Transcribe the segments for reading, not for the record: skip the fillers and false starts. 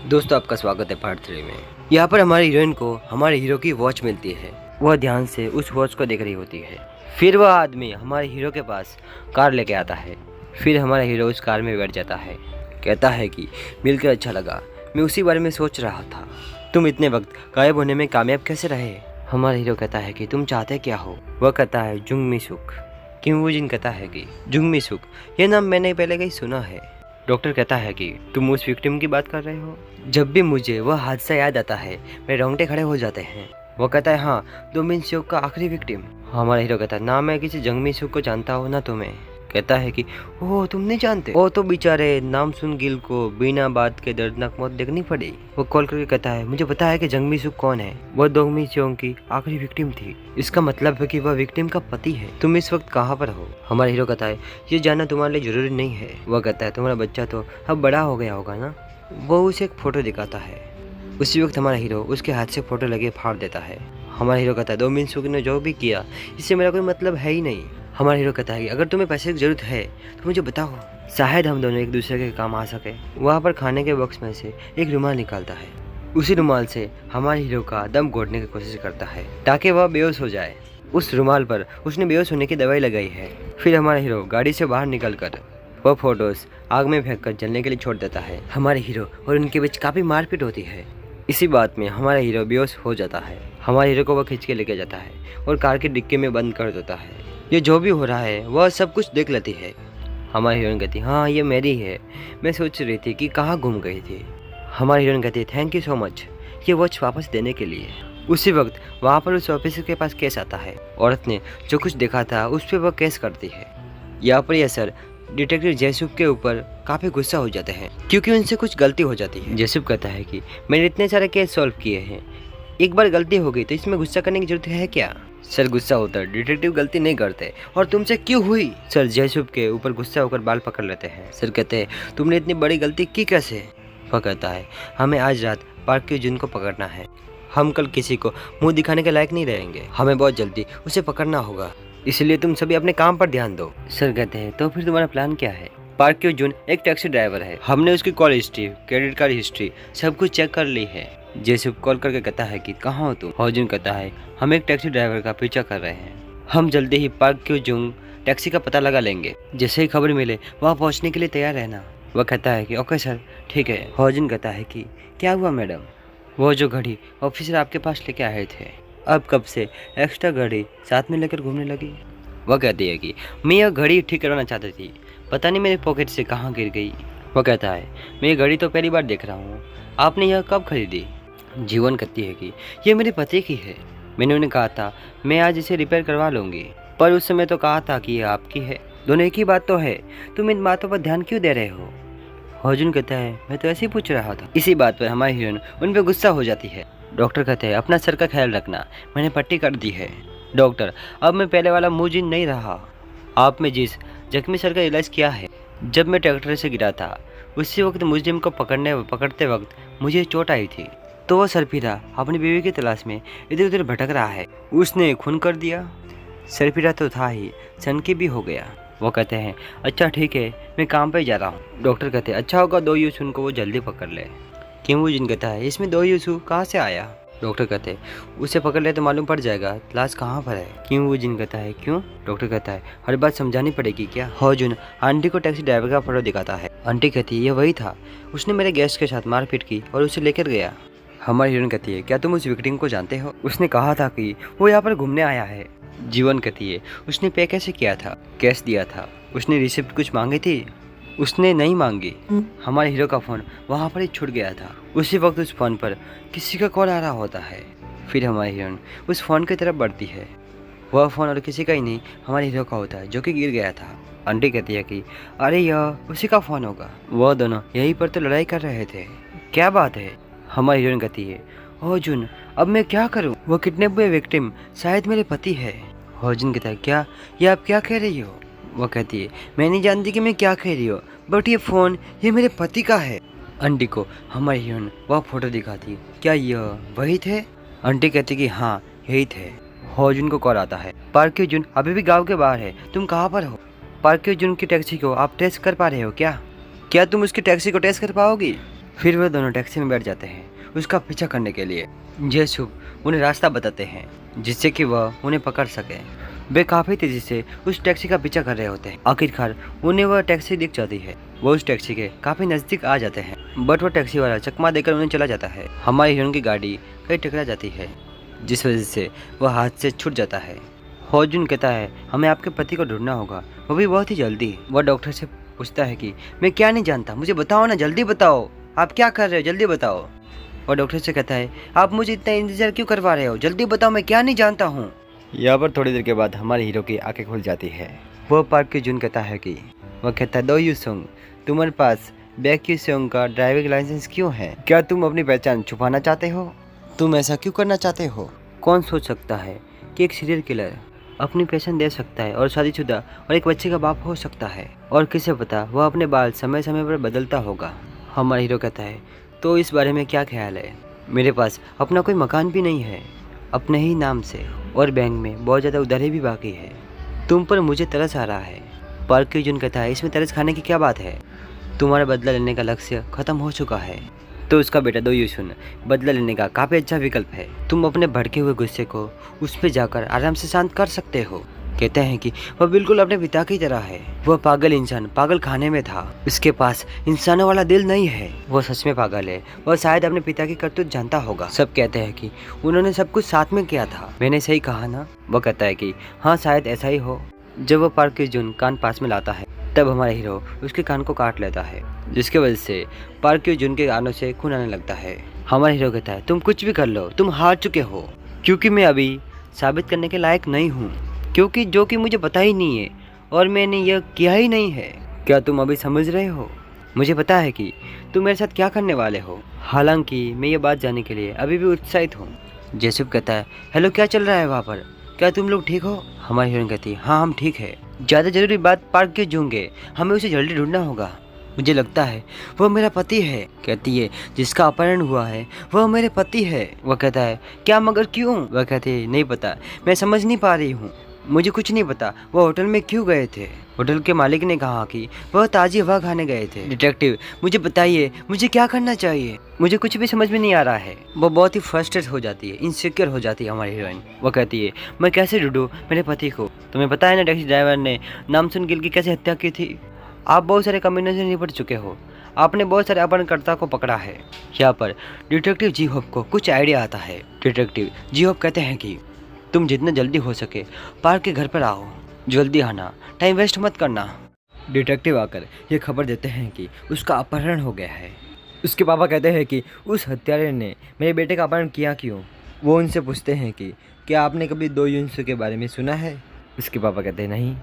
दोस्तों, आपका स्वागत है पार्ट 3 में। यहाँ पर हमारे हीरोइन को हमारे हीरो की वॉच मिलती है। वह ध्यान से उस वॉच को देख रही होती है। फिर वह आदमी हमारे हीरो के पास कार लेके आता है। फिर हमारा हीरो उस कार में बैठ जाता है। कहता है कि मिलकर अच्छा लगा, मैं उसी बारे में सोच रहा था, तुम इतने वक्त गायब होने में कामयाब कैसे रहे। हमारा हीरो कहता है कि तुम चाहते क्या हो। वह कहता है जुंगमी सुख। किम वू जिन कहता है कि जुंगमी सुख, यह नाम मैंने पहले कहीं सुना है। डॉक्टर कहता है कि तुम उस विक्टिम की बात कर रहे हो। जब भी मुझे वह हादसा याद आता है मेरे रोंगटे खड़े हो जाते हैं। वो कहता है हाँ, तुम इन शोक का आखिरी विक्टिम। हमारा हीरो कहता है ना मैं किसी जंगमी सुख को जानता हूँ ना तुम्हें। कहता है कि ओह तुम नहीं जानते। वो तो बेचारे नाम सुन गिल को बिना बात के दर्दनाक मौत देखनी पड़ी। वो कॉल करके कहता है मुझे पता है कि जंगमी सुख कौन है, वो दोंगमी चौंग की आखिरी विक्टिम थी। इसका मतलब है कि वह विक्टिम का पति है। तुम इस वक्त कहाँ पर हो। हमारा हीरो कहता है ये जानना तुम्हारे लिए जरूरी नहीं है। वह कहता है तुम्हारा बच्चा तो अब बड़ा हो गया होगा ना। वो उसे एक फोटो दिखाता है। उसी वक्त हमारा हीरो उसके हाथ से फोटो लगे फाड़ देता है। हमारा हीरो कहता है दोंगमी सुख ने जो भी किया इससे मेरा कोई मतलब है ही नहीं। हमारा हीरो कहता है कि अगर तुम्हें पैसे की जरूरत है तो मुझे बताओ, शायद हम दोनों एक दूसरे के काम आ सके। वहाँ पर खाने के बॉक्स में से एक रुमाल निकालता है। उसी रुमाल से हमारे हीरो का दम घोटने की कोशिश करता है ताकि वह बेहोश हो जाए। उस रुमाल पर उसने बेहोश होने की दवाई लगाई है। फिर हमारा हीरो गाड़ी से बाहर निकल कर वह फोटोज आग में फेंक कर जलने के लिए छोड़ देता है। हमारे हीरो और उनके बीच काफी मारपीट होती है। इसी बात में हमारा हीरो बेहोश हो जाता है। हमारे हीरो को वह खींच के लेके जाता है और कार के डिक्की में बंद कर देता है। ये जो भी हो रहा है वह सब कुछ देख लेती है। हमारी हीरोइन कहती है हाँ ये मेरी है, मैं सोच रही थी कि कहाँ घूम गई थी। हमारी हीरोइन कहती है थैंक यू सो मच ये वॉच वापस देने के लिए। उसी वक्त वहाँ पर उस ऑफिसर के पास केस आता है। औरत ने जो कुछ देखा था उस पर वह केस करती है। यहाँ पर यह सर डिटेक्टिव जयसुख के ऊपर काफ़ी गुस्सा हो जाते हैं क्योंकि उनसे कुछ गलती हो जाती है। जयसुख कहता है कि मैंने इतने सारे केस सॉल्व किए हैं, एक बार गलती हो गई तो इसमें गुस्सा करने की जरूरत है क्या। सर गुस्सा होता है डिटेक्टिव गलती नहीं करते और तुमसे क्यों हुई। सर जयसुख के ऊपर गुस्सा होकर बाल पकड़ लेते हैं। सर कहते हैं तुमने इतनी बड़ी गलती की कैसे। वह कहता है हमें आज रात पार्क के जुन को पकड़ना है, हम कल किसी को मुंह दिखाने के लायक नहीं रहेंगे, हमें बहुत जल्दी उसे पकड़ना होगा, इसलिए तुम सभी अपने काम पर ध्यान दो। सर कहते हैं तो फिर तुम्हारा प्लान क्या है। पार्क क्यू जुन एक टैक्सी ड्राइवर है, हमने उसकी call history credit card history सब कुछ चेक कर ली है। जैसे कॉल करके कहता है कि कहाँ हो तुम। हॉजुन कहता है हम एक टैक्सी ड्राइवर का पीछा कर रहे हैं, हम जल्दी ही पार्क क्यू जुन टैक्सी का पता लगा लेंगे, जैसे ही खबर मिले वहाँ पहुँचने के लिए तैयार रहना। वह कहता है कि ओके सर ठीक है। हॉजुन कहता है कि क्या हुआ मैडम, वो जो घड़ी ऑफिसर आपके पास लेके आए थे अब कब से एक्स्ट्रा घड़ी साथ में लेकर घूमने लगी। वह कहती है कि मैं यह घड़ी ठीक करवाना चाहती थी, पता नहीं मेरे पॉकेट से कहाँ गिर गई। वह कहता है मैं ये घड़ी तो पहली बार देख रहा हूँ, आपने यह कब खरीदी। जीवन कहती है कि यह मेरे पति की है, मैंने उन्हें कहा था मैं आज इसे रिपेयर करवा लूँगी, पर उस समय तो कहा था कि यह आपकी है, दोनों एक ही बात तो है, तुम इन बातों पर ध्यान क्यों दे रहे हो। हॉजुन कहता है मैं तो ऐसे ही पूछ रहा था। इसी बात पर हमारी हीरोइन उन पर गुस्सा हो जाती है। डॉक्टर कहते हैं अपना सर का ख्याल रखना, मैंने पट्टी कर दी है। डॉक्टर अब मैं पहले वाला मुजिन नहीं रहा, आप में जिस जख्मी सर का इलाज किया है, जब मैं ट्रैक्टर से गिरा था उसी वक्त मुजिम को पकड़ते वक्त मुझे चोट आई थी, तो वह सरफिरा अपनी बीवी की तलाश में इधर उधर भटक रहा है, उसने खून कर दिया। सरफिरा तो था ही, सनकी भी हो गया। वो कहते हैं अच्छा ठीक है मैं काम पे जा रहा हूँ। डॉक्टर कहते हैं अच्छा होगा दो यूसुन को वो जल्दी पकड़ ले। किमवूजिन कहता है इसमें दो यूसु कहाँ से आया। डॉक्टर कहते हैं उसे पकड़ ले तो मालूम पड़ जाएगा लाश कहाँ पर है। किमवूजिन कहता है क्यों। डॉक्टर कहता है हर बात समझानी पड़ेगी क्या। हॉजुन आंटी को टैक्सी ड्राइवर का फोटो दिखाता है। आंटी कहती है ये वही था, उसने मेरे गेस्ट के साथ मारपीट की और उसे लेकर गया। हमारी हीरोइन कहती है क्या तुम उस विक्टिम को जानते हो, उसने कहा था कि वो यहाँ पर घूमने आया है। जीवन कहती है उसने पे कैसे किया था, कैश दिया था, उसने रिसिप्ट कुछ मांगी थी, उसने नहीं मांगी। हमारे हीरो का फ़ोन वहाँ पर ही छूट गया था। उसी वक्त उस फ़ोन पर किसी का कॉल आ रहा होता है। फिर हमारी हीरोइन उस फ़ोन की तरफ बढ़ती है। वह फ़ोन और किसी का ही नहीं हमारे हीरो का होता है जो कि गिर गया था। आंटी कहती है कि अरे यह उसी का फ़ोन होगा, वह दोनों यहीं पर तो लड़ाई कर रहे थे, क्या बात है। हमारी हीरोइन कहती है हॉजुन अब मैं क्या करूं, वो किडनैप हुए विक्टिम शायद मेरे पति है। हॉजुन कहता है क्या, ये आप क्या कह रही हो। वो कहती है मैं नहीं जानती कि मैं क्या कह रही हूँ, बट ये फ़ोन ये मेरे पति का है। आंटी को हमारी हीरोइन वह फोटो दिखाती, क्या यह वही थे। आंटी कहती कि हाँ यही थे। हॉजुन को कॉल आता है पार्क क्यू जुन अभी भी गाँव के बाहर है, तुम कहाँ पर हो। पार्क क्यू जुन की टैक्सी को आप टेस्ट कर पा रहे हो क्या तुम उसकी टैक्सी को टेस्ट कर पाओगी। फिर वह दोनों टैक्सी में बैठ जाते हैं उसका पीछा करने के लिए। जेसुप उन्हें रास्ता बताते हैं जिससे कि वह उन्हें पकड़ सके। वे काफ़ी तेज़ी से उस टैक्सी का पीछा कर रहे होते हैं। आखिरकार उन्हें वह टैक्सी दिख जाती है। वो उस टैक्सी के काफ़ी नज़दीक आ जाते हैं बट वह टैक्सी वाला चकमा देकर उन्हें चला जाता है। हमारी हीरोइन की गाड़ी कहीं टकरा जाती है जिस वजह से वह हाथ से छूट जाता है। होजुन कहता है हमें आपके पति को ढूंढना होगा, वो भी बहुत ही जल्दी। वह डॉक्टर से पूछता है कि मैं क्या नहीं जानता, मुझे बताओ ना, जल्दी बताओ, आप क्या कर रहे हो, जल्दी बताओ। और डॉक्टर से कहता है आप मुझे इतना इंतजार क्यों करवा रहे हो, जल्दी बताओ, मैं क्या नहीं जानता हूँ। यहाँ पर थोड़ी देर के बाद हमारे हीरो की आंखें खुल जाती है। वह पार्क की जुन कहता है कि वह कहता है दो यूसुंग, तुम्हारे पास बैक यूसुंग का ड्राइविंग लाइसेंस क्यों है? क्या तुम अपनी पहचान छुपाना चाहते हो? तुम ऐसा क्यों करना चाहते हो? कौन सोच सकता है कि एक सीरियल किलर अपनी पहचान दे सकता है और शादीशुदा और एक बच्चे का बाप हो सकता है, और किसे पता वह अपने बाल समय समय पर बदलता होगा। हमारा हीरो कहता है तो इस बारे में क्या ख्याल है? मेरे पास अपना कोई मकान भी नहीं है अपने ही नाम से, और बैंक में बहुत ज़्यादा उधारी भी बाकी है। तुम पर मुझे तरस आ रहा है। पार्क की जुन कहता है इसमें तरस खाने की क्या बात है, तुम्हारा बदला लेने का लक्ष्य खत्म हो चुका है। तो उसका बेटा दो यूसुन बदला लेने का काफ़ी अच्छा विकल्प है। तुम अपने भड़के हुए गुस्से को उस पर जाकर आराम से शांत कर सकते हो। कहते हैं कि वह बिल्कुल अपने पिता की तरह है। वह पागल इंसान पागल खाने में था, उसके पास इंसानों वाला दिल नहीं है। वह सच में पागल है, वह शायद अपने पिता की करतूत जानता होगा। सब कहते हैं कि उन्होंने सब कुछ साथ में किया था, मैंने सही कहा ना? वह कहता है कि हाँ शायद ऐसा ही हो। जब वह पार्क की जुन कान पास में लाता है तब हमारा हीरो उसके कान को काट लेता है, जिसकी वजह से पार्क की जुन के कानों से खून आने लगता है। हमारा हीरो कहता है तुम कुछ भी कर लो, तुम हार चुके हो, क्योंकि मैं अभी साबित करने के लायक नहीं हूँ, क्योंकि जो कि मुझे पता ही नहीं है और मैंने यह किया ही नहीं है। क्या तुम अभी समझ रहे हो? मुझे पता है कि तुम मेरे साथ क्या करने वाले हो। हालांकि मैं ये बात जानने के लिए अभी भी उत्साहित हूँ। जेसुप कहता है हेलो, क्या चल रहा है वहाँ पर, क्या तुम लोग ठीक हो? हमारी हीरोइन कहती है हाँ हम ठीक है। ज़्यादा जरूरी बात पार्क के जूंगे, हमें उसे जल्दी ढूंढना होगा। मुझे लगता है वह मेरा पति है। कहती है जिसका अपहरण हुआ है वह मेरे पति है। वह कहता है क्या, मगर क्यों? वह कहती है नहीं पता, मैं समझ नहीं पा रही हूँ, मुझे कुछ नहीं पता। वह होटल में क्यों गए थे? होटल के मालिक ने कहा कि वह ताज़ी हवा खाने गए थे। डिटेक्टिव मुझे बताइए मुझे क्या करना चाहिए, मुझे कुछ भी समझ में नहीं आ रहा है। वो बहुत ही फ्रस्ट्रेट हो जाती है, इनसिक्योर हो जाती है हमारी हीरोइन। वो कहती है मैं कैसे ढूंढूं मेरे पति को? तुम्हें पता है ना टैक्सी ड्राइवर ने नामसुन गिल की कैसे हत्या की थी? आप बहुत सारे कम्युनिटी से निपट चुके हो, आपने बहुत सारे अपहरणकर्ता को पकड़ा है। यहाँ पर डिटेक्टिव जी होप को कुछ आइडिया आता है। डिटेक्टिव जी होप कहते हैं कि तुम जितना जल्दी हो सके पार्क के घर पर आओ, जल्दी आना, टाइम वेस्ट मत करना। डिटेक्टिव आकर ये खबर देते हैं कि उसका अपहरण हो गया है। उसके पापा कहते हैं कि उस हत्यारे ने मेरे बेटे का अपहरण किया क्यों? वो उनसे पूछते हैं कि क्या आपने कभी दो यूनसू के बारे में सुना है? उसके पापा कहते हैं नहीं,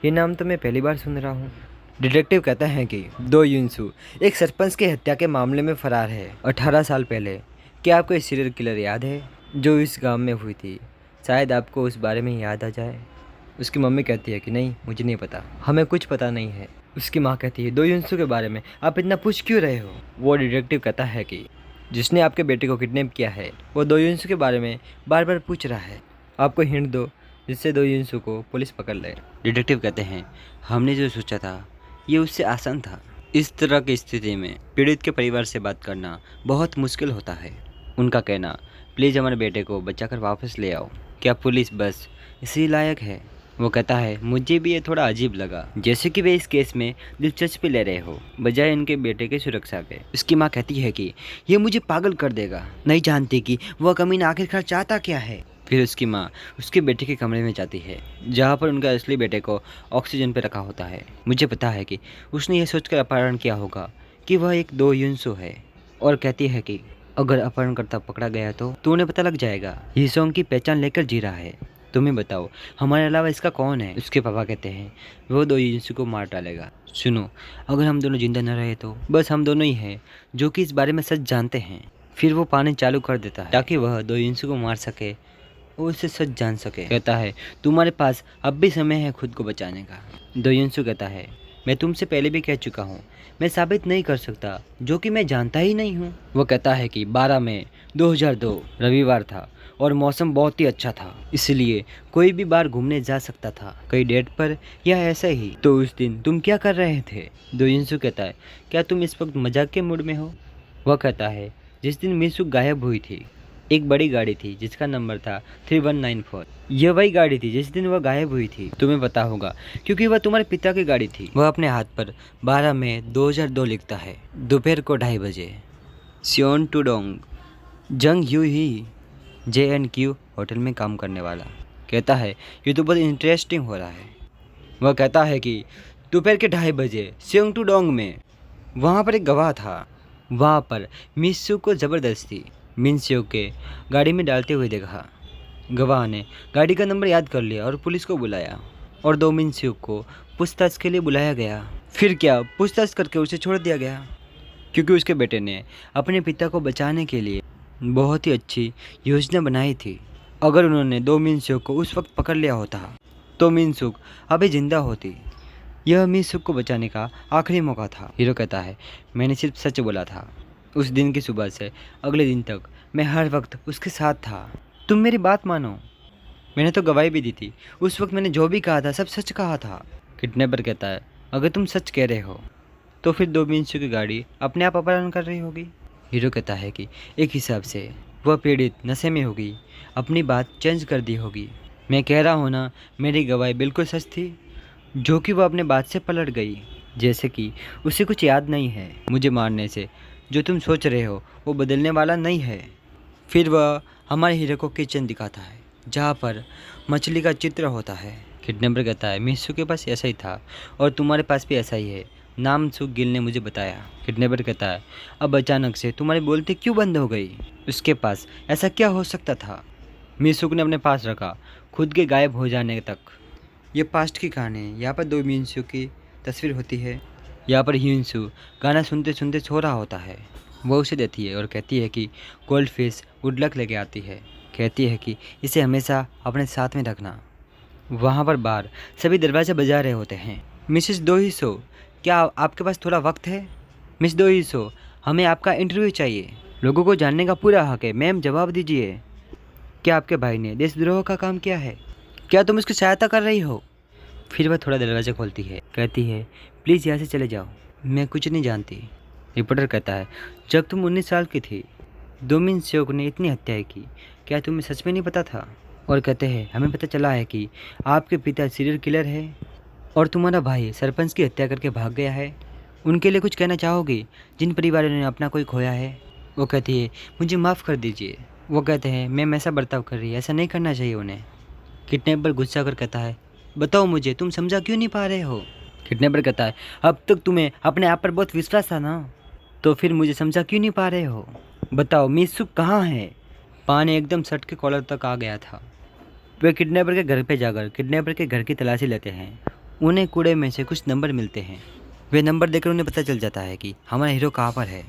ये नाम तो मैं पहली बार सुन रहा हूँ। डिटेक्टिव कहता है कि दो यूनसू एक सरपंच की हत्या के मामले में फरार है 18 साल पहले। क्या आपको इस सीरियल किलर याद है जो इस गांव में हुई थी? शायद आपको उस बारे में याद आ जाए। उसकी मम्मी कहती है कि नहीं मुझे नहीं पता, हमें कुछ पता नहीं है। उसकी माँ कहती है दो यूनसू के बारे में आप इतना पूछ क्यों रहे हो? वो डिटेक्टिव कहता है कि जिसने आपके बेटे को किडनैप किया है वो दो यूनसू के बारे में बार बार पूछ रहा है, आपको हिंट दो जिससे दो यूनसू को पुलिस पकड़ ले। डिटेक्टिव कहते हैं हमने जो सोचा था ये उससे आसान था। इस तरह की स्थिति में पीड़ित के परिवार से बात करना बहुत मुश्किल होता है। उनका कहना प्लीज़ हमारे बेटे को बचाकर वापस ले आओ, क्या पुलिस बस इसी लायक है? वो कहता है मुझे भी ये थोड़ा अजीब लगा, जैसे कि वे इस केस में दिलचस्पी ले रहे हो बजाय इनके बेटे की सुरक्षा के। उसकी माँ कहती है कि ये मुझे पागल कर देगा, नहीं जानती कि वह कमीना आखिरकार चाहता क्या है। फिर उसकी माँ उसके बेटे के कमरे में जाती है जहाँ पर उनका असली बेटे को ऑक्सीजन पर रखा होता है। मुझे पता है कि उसने ये सोचकर अपहरण किया होगा कि वह एक दो यूनसू है, और कहती है कि अगर अपहरणकर्ता पकड़ा गया तो उन्हें पता लग जाएगा ये सॉन्ग की पहचान लेकर जी रहा है। तुम्हें बताओ हमारे अलावा इसका कौन है? उसके पापा कहते हैं वो दो यूनसू को मार डालेगा। सुनो, अगर हम दोनों जिंदा न रहे तो बस हम दोनों ही हैं जो कि इस बारे में सच जानते हैं। फिर वो पानी चालू कर देता है ताकि वह दो यूनसू को मार सके और उससे सच जान सके। कहता है तुम्हारे पास अब भी समय है खुद को बचाने का। दो यूनसू कहता है मैं तुमसे पहले भी कह चुका हूँ, मैं साबित नहीं कर सकता जो कि मैं जानता ही नहीं हूँ। वो कहता है कि 12 मई 2002 रविवार था और मौसम बहुत ही अच्छा था, इसलिए कोई भी बाहर घूमने जा सकता था, कई डेट पर या ऐसे ही। तो उस दिन तुम क्या कर रहे थे? दो यूनसू कहता है क्या तुम इस वक्त मजाक के मूड में हो? वह कहता है जिस दिन मीसुक गायब हुई थी एक बड़ी गाड़ी थी जिसका नंबर था 3194। यह वही गाड़ी थी जिस दिन वह गायब हुई थी। तुम्हें पता होगा क्योंकि वह तुम्हारे पिता की गाड़ी थी। वह अपने हाथ पर 12 मई 2002 लिखता है, दोपहर को 2:30 बजे, सियोन टूडोंग, जंग यू ही, JNQ होटल में काम करने वाला। कहता है ये तो बहुत इंटरेस्टिंग हो रहा है। वह कहता है कि दोपहर के 2:30 बजे सियोंग टूडोंग में वहाँ पर एक गवाह था। वहाँ पर मिसू को ज़बरदस्ती मिनस्यू के गाड़ी में डालते हुए देखा। गवाह ने गाड़ी का नंबर याद कर लिया और पुलिस को बुलाया और 2 मिनस्यू को पूछताछ के लिए बुलाया गया। फिर क्या पूछताछ करके उसे छोड़ दिया गया क्योंकि उसके बेटे ने अपने पिता को बचाने के लिए बहुत ही अच्छी योजना बनाई थी। अगर उन्होंने 2 मिनस्यू को उस वक्त पकड़ लिया होता तो मिनसुक अभी जिंदा होती। यह मिनसुक को बचाने का आखिरी मौका था। हीरो कहता है मैंने सिर्फ सच बोला था। उस दिन की सुबह से अगले दिन तक मैं हर वक्त उसके साथ था। तुम मेरी बात मानो, मैंने तो गवाही भी दी थी। उस वक्त मैंने जो भी कहा था सब सच कहा था। किडनैपर कहता है अगर तुम सच कह रहे हो तो फिर 2 मिनस्यू की गाड़ी अपने आप अपहरण कर रही होगी। हीरो कहता है कि एक हिसाब से वह पीड़ित नशे में होगी, अपनी बात चेंज कर दी होगी। मैं कह रहा हूँ ना, मेरी गवाही बिल्कुल सच थी, जो कि वह अपने बात से पलट गई, जैसे कि उसे कुछ याद नहीं है। मुझे मारने से जो तुम सोच रहे हो वो बदलने वाला नहीं है। फिर वह हमारे हीरो को किचन दिखाता है जहाँ पर मछली का चित्र होता है। किडनैपर कहता है मिसू के पास ऐसा ही था और तुम्हारे पास भी ऐसा ही है, नाम सुख गिल ने मुझे बताया। किडनैपर कहता है अब अचानक से तुम्हारी बोलती क्यों बंद हो गई? उसके पास ऐसा क्या हो सकता था? मिसुक ने अपने पास रखा खुद के गायब हो जाने तक। ये पास्ट की कहानी है। यहाँ पर 2 मिनस्यू की तस्वीर होती है। यहाँ पर हिंसू गाना सुनते सुनते सो रहा होता है। वो उसे देती है और कहती है कि गोल्ड फिश गुड लक लेके आती है। कहती है कि इसे हमेशा अपने साथ में रखना। वहाँ पर बाहर सभी दरवाजे बजा रहे होते हैं। मिसेस दोहिसो, क्या आपके पास थोड़ा वक्त है? मिस दोहिसो, हमें आपका इंटरव्यू चाहिए। लोगों को जानने का पूरा हक है। मैम जवाब दीजिए, क्या आपके भाई ने देशद्रोह का काम किया है? क्या तुम उसकी सहायता कर रही हो? फिर वह थोड़ा दरवाज़ा खोलती है, कहती है प्लीज़ यहाँ से चले जाओ, मैं कुछ नहीं जानती। रिपोर्टर कहता है जब तुम 19 साल की थी 2 मिनस्यू ने इतनी हत्याएं की, क्या तुम्हें सच में नहीं पता था? और कहते हैं हमें पता चला है कि आपके पिता सीरियल किलर है और तुम्हारा भाई सरपंच की हत्या करके भाग गया है। उनके लिए कुछ कहना चाहोगी जिन परिवारों ने अपना कोई खोया है? वो कहती है मुझे माफ़ कर दीजिए। वो कहते हैं मैम ऐसा बर्ताव कर रही है, ऐसा नहीं करना चाहिए उन्हें। किडनैपर गुस्सा कर कहता है बताओ मुझे, तुम समझा क्यों नहीं पा रहे हो? किडनैपर कहता है अब तक तुम्हें अपने आप पर बहुत विश्वास था ना, तो फिर मुझे समझा क्यों नहीं पा रहे हो? बताओ मिसुक कहाँ है? पानी एकदम सट के कॉलर तक आ गया था। वे किडनैपर के घर पे जाकर किडनैपर के घर की तलाशी लेते हैं। उन्हें कूड़े में से कुछ नंबर मिलते हैं। वे नंबर देखकर उन्हें पता चल जाता है कि हमारा हीरो कहाँ पर है।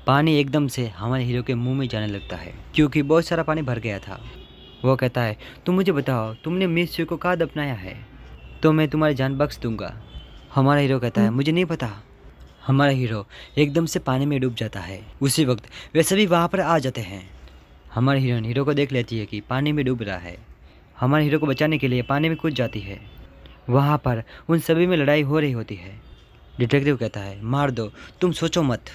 पानी एकदम से हमारे हीरो के मुंह में जाने लगता है क्योंकि बहुत सारा पानी भर गया था। वो कहता है तुम मुझे बताओ तुमने मिसू को कहाँ दफनाया है, तो मैं तुम्हारी जान बख्श दूंगा। हमारा हीरो कहता है मुझे नहीं पता। हमारा हीरो एकदम से पानी में डूब जाता है। उसी वक्त वे सभी वहाँ पर आ जाते हैं। हमारी हीरोइन हीरो को देख लेती है कि पानी में डूब रहा है। हमारे हीरो को बचाने के लिए पानी में कूद जाती है। वहाँ पर उन सभी में लड़ाई हो रही होती है। डिटेक्टिव कहता है मार दो, तुम सोचो मत,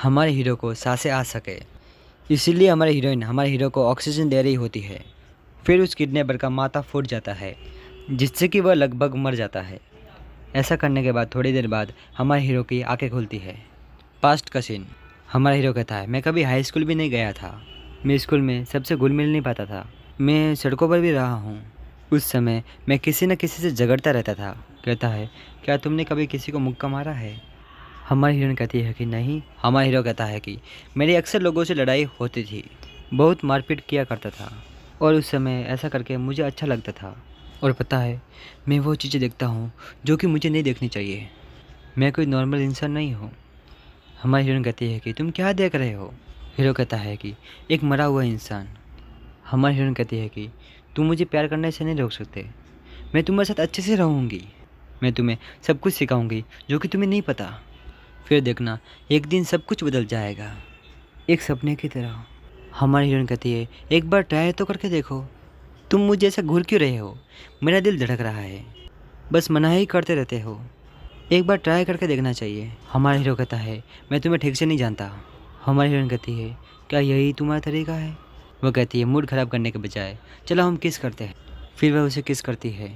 हमारे हीरो को सांसें आ सके, इसीलिए हमारी हीरोइन हमारे हीरो को ऑक्सीजन दे रही होती है। फिर उस किडनैपर का माथा फूट जाता है जिससे कि वह लगभग मर जाता है। ऐसा करने के बाद थोड़ी देर बाद हमारे हीरो की आंखें खुलती है। पास्ट का सीन। हमारा हीरो कहता है मैं कभी हाई स्कूल भी नहीं गया था, मैं स्कूल में सबसे घुल मिल नहीं पाता था, मैं सड़कों पर भी रहा हूँ। उस समय मैं किसी न किसी से झगड़ता रहता था। कहता है क्या तुमने कभी किसी को मुक्का मारा है? हमारी हीरोइन कहती है कि नहीं। हमारा हीरो कहता है कि मेरी अक्सर लोगों से लड़ाई होती थी, बहुत मारपीट किया करता था और उस समय ऐसा करके मुझे अच्छा लगता था। और पता है मैं वो चीज़ें देखता हूँ जो कि मुझे नहीं देखनी चाहिए, मैं कोई नॉर्मल इंसान नहीं हूँ। हमारी हीरोइन कहती है कि तुम क्या देख रहे हो? हीरो कहता है कि एक मरा हुआ इंसान। हमारी हीरोइन कहती है कि तुम मुझे प्यार करने से नहीं रोक सकते, मैं तुम्हारे साथ अच्छे से रहूँगी, मैं तुम्हें सब कुछ सिखाऊंगी जो कि तुम्हें नहीं पता। फिर देखना एक दिन सब कुछ बदल जाएगा, एक सपने की तरह। हमारी हीरोइन कहती है एक बार ट्राई तो करके देखो, तुम मुझे ऐसा घूर क्यों रहे हो? मेरा दिल धड़क रहा है, बस मना ही करते रहते हो, एक बार ट्राई करके देखना चाहिए। हमारा हीरो कहता है मैं तुम्हें ठीक से नहीं जानता। हमारी हीरोइन कहती है, क्या यही तुम्हारा तरीका है? वो कहती है, मूड ख़राब करने के बजाय चलो हम किस करते हैं। फिर वह उसे किस करती है।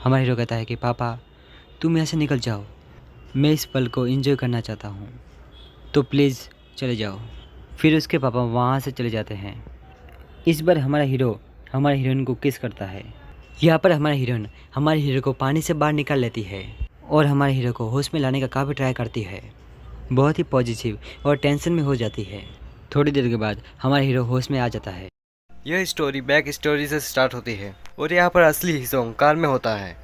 हमारा हीरो कहता है कि पापा तुम यहाँ से निकल जाओ, मैं इस पल को एंजॉय करना चाहता हूँ, तो प्लीज़ चले जाओ। फिर उसके पापा वहाँ से चले जाते हैं। इस बार हमारा हीरो हमारे हीरोइन को किस करता है। यहाँ पर हमारा हीरोइन हमारे हीरो को पानी से बाहर निकाल लेती है और हमारे हीरो को होश में लाने का काफ़ी ट्राई करती है। बहुत ही पॉजिटिव और टेंशन में हो जाती है। थोड़ी देर के बाद हमारा हीरो होश में आ जाता है। यह स्टोरी बैक स्टोरी से स्टार्ट होती है और यहाँ पर असली हिस्सा कार में होता है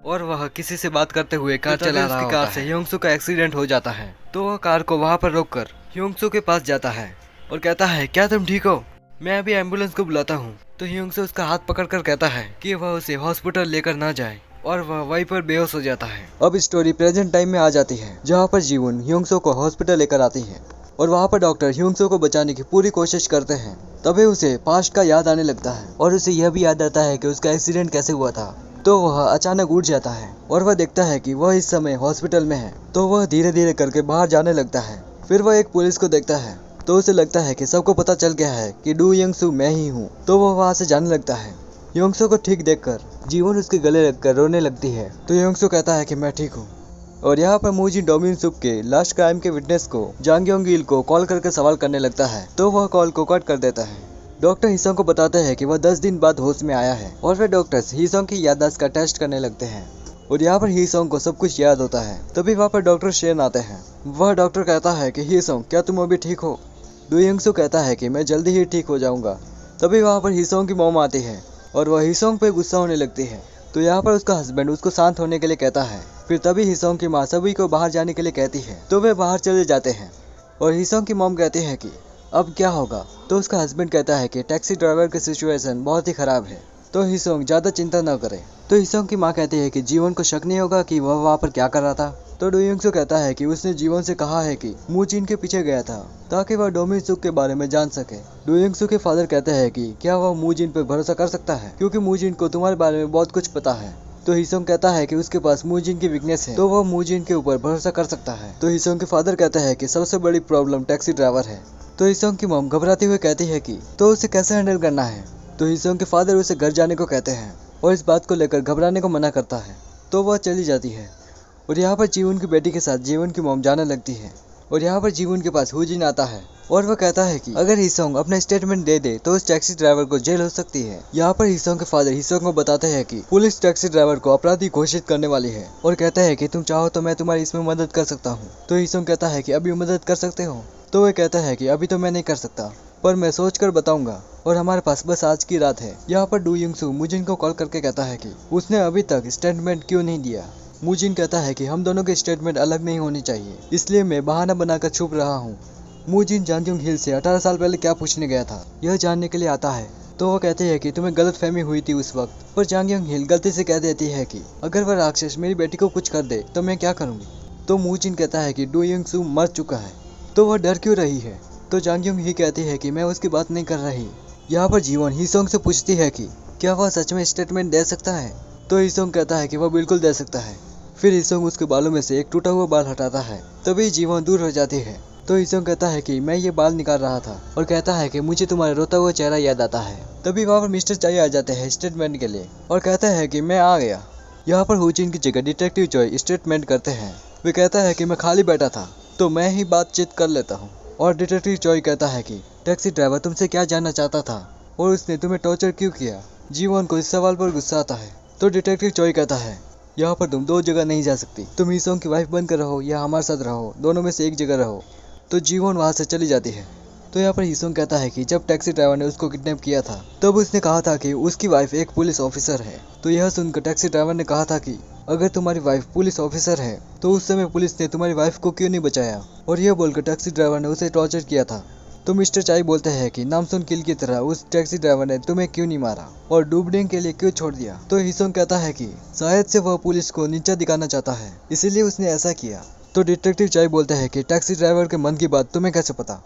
और वह किसी से बात करते हुए कार चला रहा होता है। कार से ह्योंग-सू का एक्सीडेंट हो जाता है तो वह कार को वहाँ पर रोककर ह्योंग-सू के पास जाता है और कहता है, क्या तुम ठीक हो? मैं अभी एम्बुलेंस को बुलाता हूँ। तो ह्योंग-सू उसका हाथ पकड़कर कहता है कि वह उसे हॉस्पिटल लेकर ना जाए और वह वहीं पर बेहोश हो जाता है। अब स्टोरी प्रेजेंट टाइम में आ जाती है जहाँ पर जीवन ह्योंग-सू को हॉस्पिटल लेकर आती है और वहाँ पर डॉक्टर ह्योंग-सू को बचाने की पूरी कोशिश करते हैं। तभी उसे पास्ट का याद आने लगता है और उसे यह भी याद आता है कि उसका एक्सीडेंट कैसे हुआ था। तो वह अचानक उठ जाता है और वह देखता है कि वह इस समय हॉस्पिटल में है। तो वह धीरे धीरे करके बाहर जाने लगता है। फिर वह एक पुलिस को देखता है तो उसे लगता है कि सबको पता चल गया है कि डू यंग-सू मैं ही हूँ। तो वह वहाँ से जाने लगता है। ह्योंग-सू को ठीक देखकर जीवन उसके गले लगकर रोने लगती है। तो ह्योंग-सू कहता है कि मैं ठीक हूँ। और यहाँ पर मूजिन डोमिन-सुक के लास्ट क्राइम के विटनेस को जांग योंग-इल को कॉल करके सवाल करने लगता है। तो वह कॉल को कट कर देता है। डॉक्टर हिसोंग को बताते हैं कि वह 10 दिन बाद होश में आया है और वे डॉक्टर्स हिसोंग की याददाश्त का टेस्ट करने लगते हैं और यहाँ पर हिसोंग को सब कुछ याद होता है। तभी वहाँ पर डॉक्टर शेन आते हैं। वह डॉक्टर कहता है कि हिसोंग क्या तुम अभी ठीक हो? डू यंग-सू कहता है कि मैं जल्दी ही ठीक हो जाऊंगा। तभी वहाँ पर हिसोंग की मॉम आती है और वह हिसोंग पे गुस्सा होने लगती है। तो यहाँ पर उसका हस्बैंड उसको शांत होने के लिए कहता है। फिर तभी हिसोंग की माँ सभी को बाहर जाने के लिए कहती है तो वे बाहर चले जाते हैं और हिसोंग की मॉम कहती है कि अब क्या होगा। तो उसका हस्बैंड कहता है कि टैक्सी ड्राइवर की सिचुएशन बहुत ही खराब है तो हिसोंग ज़्यादा चिंता न करे। तो हिसोंग की माँ कहती है कि जीवन को शक नहीं होगा कि वह वहाँ पर क्या कर रहा था। तो डू यंग-सू कहता है कि उसने जीवन से कहा है कि मूजिन के पीछे गया था ताकि वह डोमिन-सुक के बारे में जान सके। डू यंग-सू के फादर कहते हैं कि क्या वह मूजिन पर भरोसा कर सकता है क्योंकि मूजिन को तुम्हारे बारे में बहुत कुछ पता है। तो हिसोंग कहता है कि उसके पास मूजिन की वीकनेस है तो वह मूजिन के ऊपर भरोसा कर सकता है। तो हिसोंग के फादर कहते हैं कि सबसे बड़ी प्रॉब्लम टैक्सी ड्राइवर है। तो हिसोंग की मॉम घबराते हुए कहती है कि तो उसे कैसे हैंडल करना है। तो हिसोंग के फादर उसे घर जाने को कहते हैं और इस बात को लेकर घबराने को मना करता है। तो वह चली जाती है और यहाँ पर जीवन की बेटी के साथ जीवन की मॉम जाने लगती है और यहाँ पर जीवन के पास हुजिन आता है और वह कहता है कि अगर हिसोंग अपना स्टेटमेंट दे दे तो उस टैक्सी ड्राइवर को जेल हो सकती है। यहाँ पर हिसोंग के फादर हिसोंग को बताते हैं कि पुलिस टैक्सी ड्राइवर को अपराधी घोषित करने वाली है और कहता है कि तुम चाहो तो मैं तुम्हारी इसमें मदद कर सकता हूँ। तो हिसोंग कहता है कि अभी मदद कर सकते हो। तो वह कहता है कि अभी तो मैं नहीं कर सकता पर मैं सोच कर बताऊंगा और हमारे पास बस आज की रात है। यहाँ पर डू यंग-सू मूजिन को कॉल करके कहता है कि उसने अभी तक स्टेटमेंट क्यों नहीं दिया। मूजिन कहता है कि हम दोनों के स्टेटमेंट अलग नहीं होनी चाहिए इसलिए मैं बहाना बनाकर छुप रहा हूँ। मूजिन जांग योंग-इल से 18 साल पहले क्या पूछने गया था यह जानने के लिए आता है। तो वो कहते हैं कि तुम्हें गलतफहमी हुई थी उस वक्त पर जांग योंग-इल गलती से कह देती है कि अगर वह राक्षस मेरी बेटी को कुछ कर दे तो मैं क्या करूँगी। तो मूजिन कहता है कि डू यंग-सू मर चुका है तो वह डर क्यों रही है। तो जांग योंग-ही कहती है कि मैं उसकी बात नहीं कर रही। यहाँ पर जीवन हिसोंग से पूछती है कि क्या वह सच में स्टेटमेंट दे सकता है। तो हिसोंग कहता है कि वह बिल्कुल दे सकता है। फिर हिसोंग उसके बालों में से एक टूटा हुआ बाल हटाता है तभी जीवन दूर हो जाती है। तो हिसोंग कहता है कि मैं ये बाल निकाल रहा था और कहता है कि मुझे तुम्हारा रोता हुआ चेहरा याद आता है। तभी वहाँ पर मिस्टर चाई आ जाते हैं स्टेटमेंट के लिए और कहता है कि मैं आ गया। यहाँ पर हुजिन की जगह डिटेक्टिव चॉय स्टेटमेंट करते हैं। वे कहता है कि मैं खाली बैठा था तो मैं ही बातचीत कर लेता हूँ। और डिटेक्टिव चॉय कहता है कि टैक्सी ड्राइवर तुमसे क्या जानना चाहता था और उसने तुम्हें टॉर्चर क्यों किया। जीवन को इस सवाल पर गुस्सा आता है। तो डिटेक्टिव चॉय कहता है यहाँ पर तुम दो जगह नहीं जा सकती, तुम हिसोंग की वाइफ बनकर रहो या हमारे साथ रहो, दोनों में से एक जगह रहो। तो जीवन वहाँ से चली जाती है। तो यहाँ पर हिसोंग कहता है कि जब टैक्सी ड्राइवर ने उसको किडनैप किया था तब उसने कहा था कि उसकी वाइफ एक पुलिस ऑफिसर है। तो यह सुनकर टैक्सी ड्राइवर ने कहा था कि अगर तुम्हारी वाइफ पुलिस ऑफिसर है तो उस समय पुलिस ने तुम्हारी वाइफ को क्यों नहीं बचाया। और यह बोलकर टैक्सी ड्राइवर ने उसे टॉर्चर किया था। तो मिस्टर चाई बोलते हैं कि नामसुन किल की तरह उस टैक्सी ड्राइवर ने तुम्हें क्यों नहीं मारा और डूबने के लिए क्यों छोड़ दिया। तो हिसोंग कहता है कि शायद से वह पुलिस को नीचा दिखाना चाहता है इसीलिए उसने ऐसा किया। तो डिटेक्टिव चाई बोलते हैं कि टैक्सी ड्राइवर के मन की बात तुम्हें कैसे पता।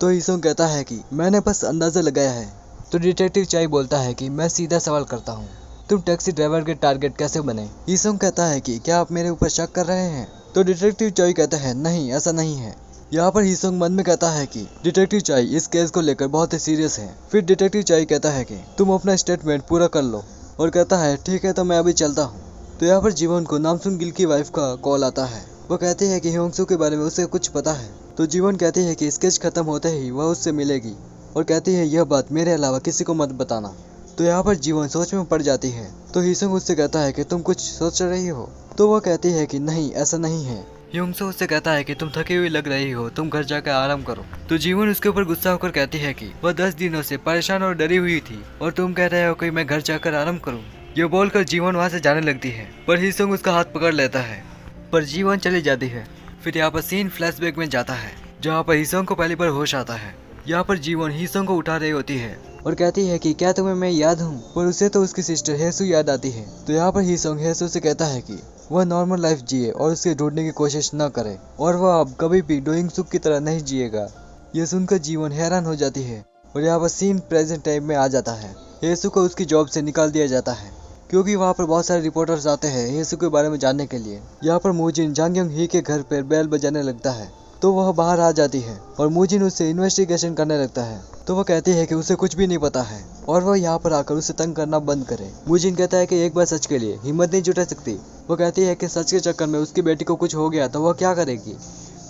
तो हिसोंग कहता है कि मैंने बस अंदाजा लगाया है। तो डिटेक्टिव चाई बोलता है कि मैं सीधा सवाल करता हूँ, तुम टैक्सी ड्राइवर के टारगेट कैसे बने। हिसोंग कहता है कि क्या आप मेरे ऊपर शक कर रहे हैं। तो डिटेक्टिव चाई कहता है नहीं ऐसा नहीं है, यहाँ पर हीसोंग मन में कहता है कि डिटेक्टिव चाई इस केस को लेकर बहुत ही सीरियस है। फिर डिटेक्टिव चाई कहता है कि तुम अपना स्टेटमेंट पूरा कर लो और कहता है ठीक है तो मैं अभी चलता हूँ। तो यहाँ पर जीवन को नामसुन गिल की वाइफ का कॉल आता है। वो कहती है कि ह्योंगसू के बारे में उसे कुछ पता है। तो जीवन कहती है कि स्केच खत्म होते ही वह उससे मिलेगी और कहती है यह बात मेरे अलावा किसी को मत बताना। तो यहाँ पर जीवन सोच में पड़ जाती है। तो हीसोंग उससे कहता है कि तुम कुछ सोच रही हो। तो वह कहती है कि नहीं ऐसा नहीं है। ह्योंगसू उससे कहता है कि तुम थकी हुई लग रही हो, तुम घर जाकर आराम करो। तो जीवन उसके ऊपर गुस्सा होकर कहती है कि वह 10 दिनों से परेशान और डरी हुई थी और तुम कह रहे हो कि मैं घर जाकर आराम करूं। ये बोलकर जीवन वहां से जाने लगती है पर हीसोंग उसका हाथ पकड़ लेता है पर जीवन चली जाती है। फिर यहाँ पर सीन फ्लैशबैक में जाता है जहाँ पर हीसोंग को पहली बार होश आता है। यहाँ पर जीवन हीसोंग को उठा रही होती है और कहती है कि क्या तुम्हें मैं याद हूँ, पर उसे तो उसकी सिस्टर हेसु याद आती है। तो यहाँ पर हीसोंग हेसु से कहता है कि वह नॉर्मल लाइफ जिए और उसे ढूंढने की कोशिश न करे और वह अब कभी भी डोइंग सुक की तरह नहीं जिएगा। यह सुनकर जीवन हैरान हो जाती है और यहाँ पर सीन प्रेजेंट टाइम में आ जाता है। हेसु को उसकी जॉब से निकाल दिया जाता है क्योंकि वहाँ पर बहुत सारे रिपोर्टर्स आते हैं हेसु के बारे में जानने के लिए। यहाँ पर मूजिन जांगयोंग ही के घर पर बेल बजाने लगता है तो वह बाहर आ जाती है और मूजिन उससे इन्वेस्टिगेशन करने लगता है। तो वह कहती है कि उसे कुछ भी नहीं पता है और वह यहाँ पर आकर उसे तंग करना बंद करे। मूजिन कहता है कि एक बार सच के लिए हिम्मत नहीं जुटा सकती। वो कहती है कि सच के चक्कर में उसकी बेटी को कुछ हो गया तो वह क्या करेगी।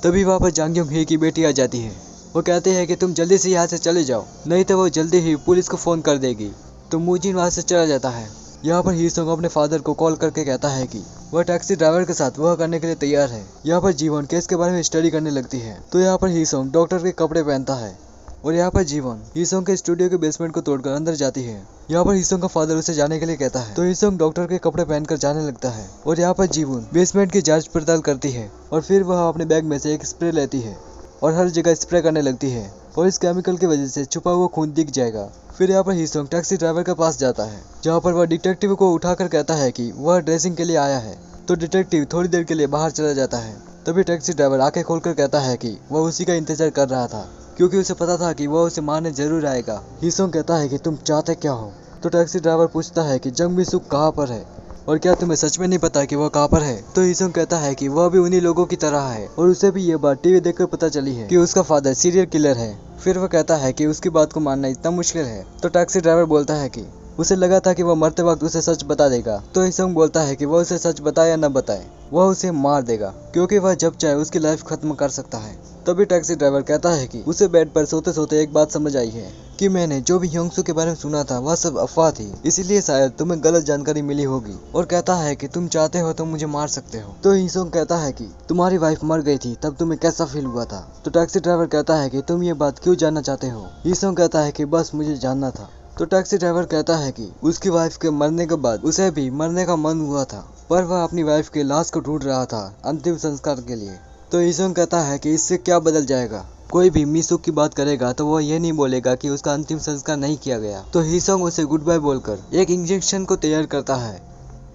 तभी वहाँ पर जांगयोंग ही की बेटी आ जाती है। वो कहती है कि तुम जल्दी से यहाँ से चले जाओ नहीं तो वो जल्दी ही पुलिस को फोन कर देगी। तो मूजिन वहाँ से चला जाता है। यहाँ पर हीसोंग अपने फादर को कॉल करके कहता है कि वह टैक्सी ड्राइवर के साथ वह करने के लिए तैयार है। यहाँ पर जीवन केस के बारे में स्टडी करने लगती है। तो यहाँ पर हीसोंग डॉक्टर के कपड़े पहनता है और यहाँ पर जीवन हीसोंग के स्टूडियो के बेसमेंट को तोड़कर अंदर जाती है। यहाँ पर हीसोंग का फादर उसे जाने के लिए कहता है तो हीसोंग डॉक्टर के कपड़े पहनकर जाने लगता है और यहाँ पर जीवन बेसमेंट की जांच पड़ताल करती है और फिर वह अपने बैग में से एक स्प्रे लेती है और हर जगह स्प्रे करने लगती है और इस केमिकल की वजह से छुपा हुआ खून दिख जाएगा। फिर यहाँ पर हीसोंग टैक्सी ड्राइवर के पास जाता है जहाँ पर वह डिटेक्टिव को उठाकर कहता है कि वह ड्रेसिंग के लिए आया है। तो डिटेक्टिव थोड़ी देर के लिए बाहर चला जाता है। तभी टैक्सी ड्राइवर आंखें खोलकर कहता है कि वह उसी का इंतजार कर रहा था क्योंकि उसे पता था कि वह उसे मारने जरूर आएगा। हीसोंग कहता है कि तुम चाहते क्या हो। तो टैक्सी ड्राइवर पूछता है कि जंग मी सुक कहाँ पर है और क्या तुम्हें सच में नहीं पता कि वह कहाँ पर है। तो हीसोंग कहता है कि वह भी उन्हीं लोगों की तरह है और उसे भी ये बात टीवी देखकर पता चली है कि उसका फादर सीरियल किलर है। फिर वह कहता है कि उसकी बात को मानना इतना मुश्किल है। तो टैक्सी ड्राइवर बोलता है कि उसे लगा था कि वह मरते वक्त उसे सच बता देगा। तो हीसोंग बोलता है कि वह उसे सच बताए या न बताए वह उसे मार देगा क्योंकि वह जब चाहे उसकी लाइफ खत्म कर सकता है। तभी टैक्सी ड्राइवर कहता है कि उसे बेड पर सोते सोते एक बात समझ आई है कि मैंने जो भी ह्योंगसू के बारे में सुना था वह सब अफवाह थी, इसीलिए शायद तुम्हें गलत जानकारी मिली होगी और कहता है कि तुम चाहते हो तो मुझे मार सकते हो। तो हीसोंग कहता है कि तुम्हारी वाइफ मर गई थी तब तुम्हें कैसा फील हुआ था। तो टैक्सी ड्राइवर कहता है कि तुम ये बात क्यों जानना चाहते हो। हीसोंग कहता है कि बस मुझे जानना था। तो टैक्सी ड्राइवर कहता है कि उसकी वाइफ के मरने के बाद उसे भी मरने का मन हुआ था पर वह अपनी वाइफ के लाश को ढूंढ रहा था अंतिम संस्कार के लिए। तो हीसोंग कहता है कि इससे क्या बदल जाएगा, कोई भी मिसुक की बात करेगा तो वह ये नहीं बोलेगा कि उसका अंतिम संस्कार नहीं किया गया। तो हीसोंग उसे गुड बाय बोलकर एक इंजेक्शन को तैयार करता है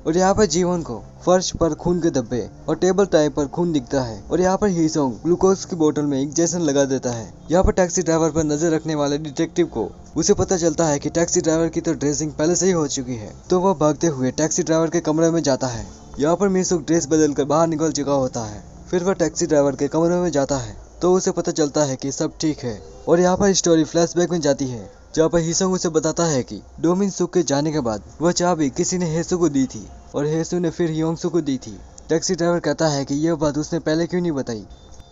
और यहाँ पर जीवन को फर्श पर खून के धब्बे और टेबल टाइप पर खून दिखता है और यहाँ पर हीसोंग ग्लूकोज की बोतल में इंजेक्शन लगा देता है। यहाँ पर टैक्सी ड्राइवर पर नजर रखने वाले डिटेक्टिव को उसे पता चलता है कि टैक्सी ड्राइवर की तो ड्रेसिंग पहले से ही हो चुकी है। तो वह भागते हुए टैक्सी ड्राइवर के कमरे में जाता है। यहाँ पर मिसुक ड्रेस बदल कर बाहर निकल चुका होता है। फिर वह टैक्सी ड्राइवर के कमरे में जाता है तो उसे पता चलता है कि सब ठीक है और यहाँ पर स्टोरी फ्लैशबैक में जाती है जहाँ पर हीसोंग उसे बताता है कि डोमिन सुक के जाने के बाद वह चाबी किसी ने हेसु को दी थी और हेसु ने फिर ह्योंगसू को दी थी। टैक्सी ड्राइवर कहता है कि यह बात उसने पहले क्यों नहीं बताई।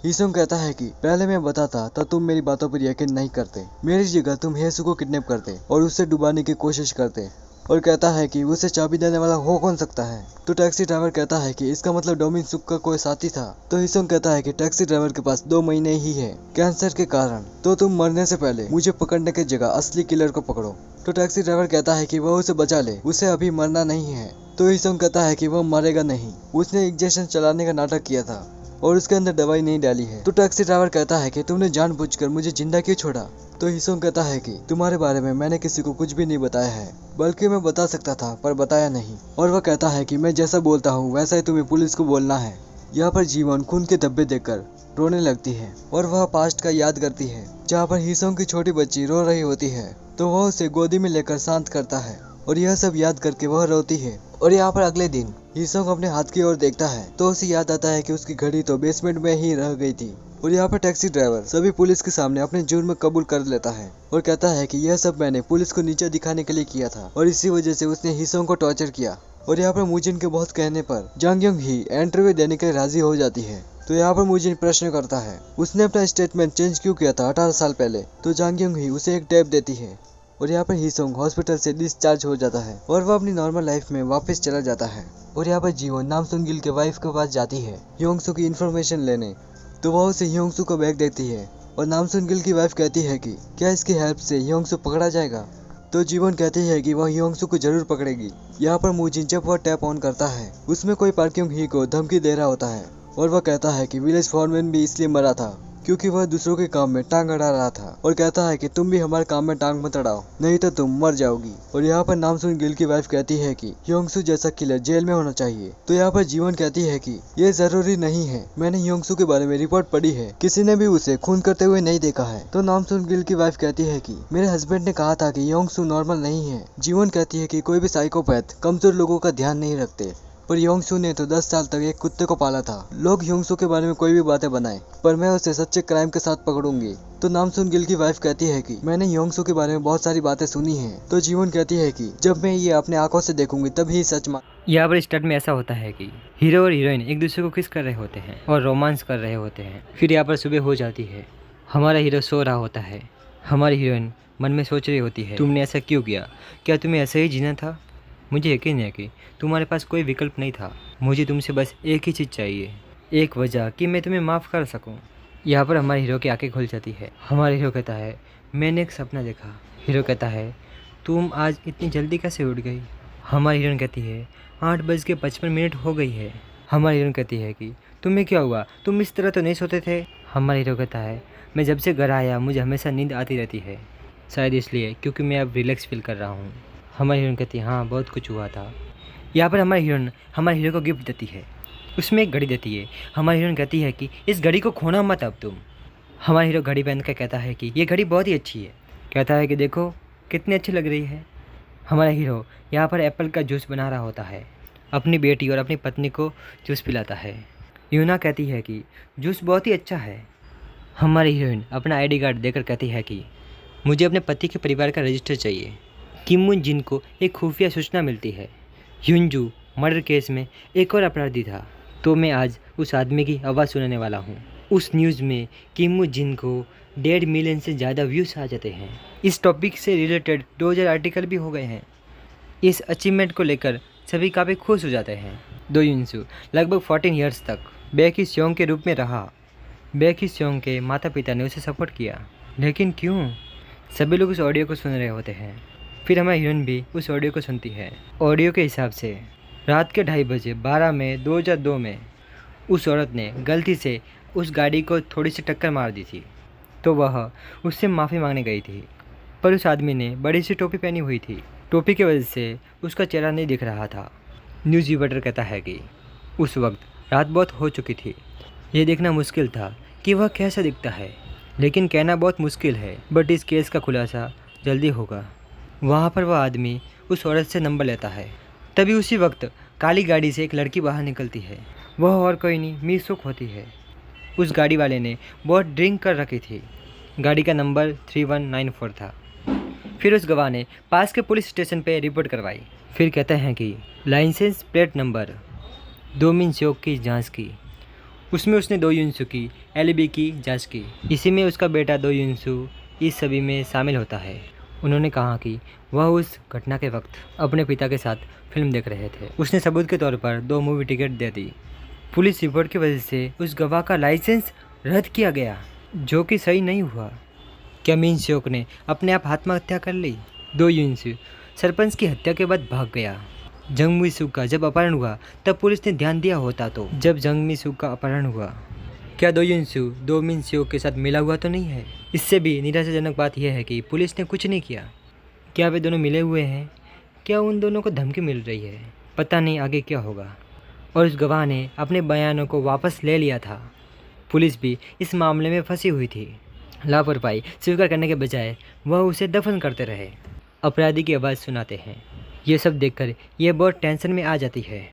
हीसोंग कहता है कि पहले मैं बताता तो तुम मेरी बातों पर यकीन नहीं करते, मेरी जगह तुम हेसु को किडनैप करते और उससे डुबाने की कोशिश करते और कहता है कि उसे चाबी देने वाला हो कौन सकता है। तो टैक्सी ड्राइवर कहता है कि इसका मतलब डोमिन सुक का कोई साथी था। तो हीसोंग कहता है कि टैक्सी ड्राइवर के पास 2 महीने ही है कैंसर के कारण, तो तुम मरने से पहले मुझे पकड़ने की जगह असली किलर को पकड़ो। तो टैक्सी ड्राइवर कहता है कि वह उसे बचा ले, उसे अभी मरना नहीं है। तो हीसोंग कहता है कि वह मरेगा नहीं, उसने इंजेक्शन चलाने का नाटक किया था और उसके अंदर दवाई नहीं डाली है। तो टैक्सी ड्राइवर कहता है कि तुमने जानबूझकर मुझे जिंदा क्यों छोड़ा। तो हीसोंग कहता है कि तुम्हारे बारे में मैंने किसी को कुछ भी नहीं बताया है, बल्कि मैं बता सकता था पर बताया नहीं। और वह कहता है कि मैं जैसा बोलता हूँ वैसा ही तुम्हें पुलिस को बोलना है। यहाँ पर जीवन खून के धब्बे देखकर रोने लगती है और वह पास्ट का याद करती है जहाँ पर हीसोंग की छोटी बच्ची रो रही होती है। तो वह उसे गोदी में लेकर शांत करता है और यह सब याद करके वह रोती है। और यहाँ पर अगले दिन हीसोंग अपने हाथ की ओर देखता है तो उसे याद आता है कि उसकी घड़ी तो बेसमेंट में ही रह गई थी। और यहाँ पर टैक्सी ड्राइवर सभी पुलिस के सामने अपने जुर्म कबूल कर लेता है और कहता है कि यह सब मैंने पुलिस को नीचे दिखाने के लिए किया था और इसी वजह से उसने हिसोंग को टॉर्चर किया। और यहाँ पर मुजिन के बहुत कहने पर जंग यंग ही इंटरव्यू देने के लिए राजी हो जाती है। तो यहाँ पर मुजिन प्रश्न करता है उसने अपना स्टेटमेंट चेंज क्यों किया था 18 साल पहले। तो जंग यंग ही उसे एक टेप देती है और यहाँ पर हिसोंग हॉस्पिटल से डिस्चार्ज हो जाता है और वह अपनी नॉर्मल लाइफ में वापस चला जाता है। और यहाँ पर जीवन नामसुन गिल के वाइफ के पास जाती है योंगसू की इन्फॉर्मेशन लेने। तो वह उसे योंगसू को बैग देती है और नामसुन गिल की वाइफ कहती है कि क्या इसकी हेल्प से योंगसू पकड़ा जाएगा। तो जीवन कहती है कि वह योंगसू को जरूर पकड़ेगी। यहाँ पर मुजिन जब वह टैप ऑन करता है उसमें कोई पार्क क्योंग ही को धमकी दे रहा होता है और वह कहता है कि विलेज फॉरमैन भी इसलिए मरा था क्योंकि वह दूसरों के काम में टांग अड़ा रहा था और कहता है कि तुम भी हमारे काम में टांग मत अड़ाओ नहीं तो तुम मर जाओगी। और यहाँ पर नामसुन गिल की वाइफ कहती है कि योंगसू जैसा किलर जेल में होना चाहिए। तो यहाँ पर जीवन कहती है कि ये जरूरी नहीं है, मैंने योंगसू के बारे में रिपोर्ट पढ़ी है, किसी ने भी उसे खून करते हुए नहीं देखा है। तो नामसुन गिल की वाइफ कहती है कि मेरे हस्बैंड ने कहा था कि योंगसू नॉर्मल नहीं है। जीवन कहती है कि कोई भी साइकोपैथ कमजोर लोगों का ध्यान नहीं रखते, पर योंगसू ने तो 10 साल तक एक कुत्ते को पाला था। लोग योंगसू के बारे में कोई भी बातें बनाए पर मैं उसे सच्चे क्राइम के साथ पकड़ूंगी। तो नामसुन गिल की वाइफ कहती है कि मैंने योंगसू के बारे में बहुत सारी बातें सुनी हैं। तो जीवन कहती है कि जब मैं ये अपने आंखों से देखूंगी तभी सच मान। यहाँ पर स्टार्ट में ऐसा होता है कि हीरो और हीरोइन एक दूसरे को किस कर रहे होते हैं और रोमांस कर रहे होते हैं। फिर यहाँ पर सुबह हो जाती है, हमारा हीरो सो रहा होता है, हमारी हीरोइन मन में सोच रही होती है तुमने ऐसा क्यों किया, क्या तुम्हें ऐसे ही जीना था। मुझे यकीन है कि तुम्हारे पास कोई विकल्प नहीं था, मुझे तुमसे बस एक ही चीज़ चाहिए, एक वजह कि मैं तुम्हें माफ़ कर सकूं। यहाँ पर हमारे हीरो की आंखें खुल जाती है। हमारे हीरो कहता है मैंने एक सपना देखा। हीरो कहता है तुम आज इतनी जल्दी कैसे उठ गई। हमारी हीरोइन कहती है 8:55 हो गई है। हमारी हीरोइन कहती है कि तुम्हें क्या हुआ, तुम इस तरह तो नहीं सोते थे। हमारा हीरो कहता है मैं जब से घर आया मुझे हमेशा नींद आती रहती है, शायद इसलिए क्योंकि मैं अब रिलैक्स फील कर रहा हूँ। हमारी हीरोइन कहती है हाँ बहुत कुछ हुआ था। यहाँ पर हमारी हीरोइन हमारे हीरो को गिफ्ट देती है, उसमें एक घड़ी देती है। हमारी हीरोइन कहती है कि इस घड़ी को खोना मत अब तुम। हमारा हीरो घड़ी पहन कर कहता है कि ये घड़ी बहुत ही अच्छी है। कहता है कि देखो कितनी अच्छी लग रही है। हमारा हीरो यहाँ पर एप्पल का जूस बना रहा होता है, अपनी बेटी और अपनी पत्नी को जूस पिलाता है। यूना कहती है कि जूस बहुत ही अच्छा है। हमारी हीरोइन अपना आईडी कार्ड देकर कहती है कि मुझे अपने पति के परिवार का रजिस्टर चाहिए। किम मुन जिन को एक खुफिया सूचना मिलती है युनजू मर्डर केस में एक और अपराधी था, तो मैं आज उस आदमी की आवाज़ सुनाने वाला हूँ। उस न्यूज़ में किम मुन जिन को 1.5 मिलियन से ज़्यादा व्यूज़ आ जाते हैं। इस टॉपिक से रिलेटेड 2000 आर्टिकल भी हो गए हैं। इस अचीवमेंट को लेकर सभी काफ़ी खुश हो जाते हैं। दो युनसू लगभग 14 ईयर्स तक बैकी स्योंग के रूप में रहा। बैकी स्योंग के माता पिता ने उसे सपोर्ट किया, लेकिन क्यों? सभी लोग उस ऑडियो को सुन रहे होते हैं। फिर हमारी हीरोइन भी उस ऑडियो को सुनती है। ऑडियो के हिसाब से रात के 2:30 बजे 12 मई 2002 में उस औरत ने गलती से उस गाड़ी को थोड़ी सी टक्कर मार दी थी, तो वह उससे माफ़ी मांगने गई थी, पर उस आदमी ने बड़ी सी टोपी पहनी हुई थी। टोपी की वजह से उसका चेहरा नहीं दिख रहा था। न्यूज़ रिपोर्टर कहता है कि उस वक्त रात बहुत हो चुकी थी, ये देखना मुश्किल था कि वह कैसा दिखता है, लेकिन कहना बहुत मुश्किल है, बट इस केस का खुलासा जल्दी होगा। वहाँ पर वह आदमी उस औरत से नंबर लेता है। तभी उसी वक्त काली गाड़ी से एक लड़की बाहर निकलती है। वह और कोई नहीं मीसुक होती है। उस गाड़ी वाले ने बहुत ड्रिंक कर रखी थी। गाड़ी का नंबर 3194 था। फिर उस गवाह ने पास के पुलिस स्टेशन पे रिपोर्ट करवाई। फिर कहते हैं कि लाइसेंस प्लेट नंबर 2 मिन स्योक की जांच की। उसमें उसने 2 युनसू की एलिबी की जांच की। इसी में उसका बेटा 2 युनसू इस सभी में शामिल होता है। उन्होंने कहा कि वह उस घटना के वक्त अपने पिता के साथ फिल्म देख रहे थे। उसने सबूत के तौर पर 2 मूवी टिकट दे दी। पुलिस रिपोर्ट की वजह से उस गवाह का लाइसेंस रद्द किया गया, जो कि सही नहीं हुआ। क्या मिन स्योक ने अपने आप आत्महत्या कर ली? 2 युनसू सरपंच की हत्या के बाद भाग गया। जंग मी सुक का जब अपहरण हुआ तब पुलिस ने ध्यान दिया होता, तो जब जंग मी सुक का अपहरण हुआ क्या 2 युनसू 2 मिन स्योक के साथ मिला हुआ तो नहीं है? इससे भी निराशाजनक बात यह है कि पुलिस ने कुछ नहीं किया। क्या वे दोनों मिले हुए हैं? क्या उन दोनों को धमकी मिल रही है? पता नहीं आगे क्या होगा। और उस गवाह ने अपने बयानों को वापस ले लिया था। पुलिस भी इस मामले में फंसी हुई थी। लापरवाही स्वीकार करने के बजाय वह उसे दफन करते रहे। अपराधी की आवाज़ सुनाते हैं। ये सब देखकर यह बहुत टेंशन में आ जाती है।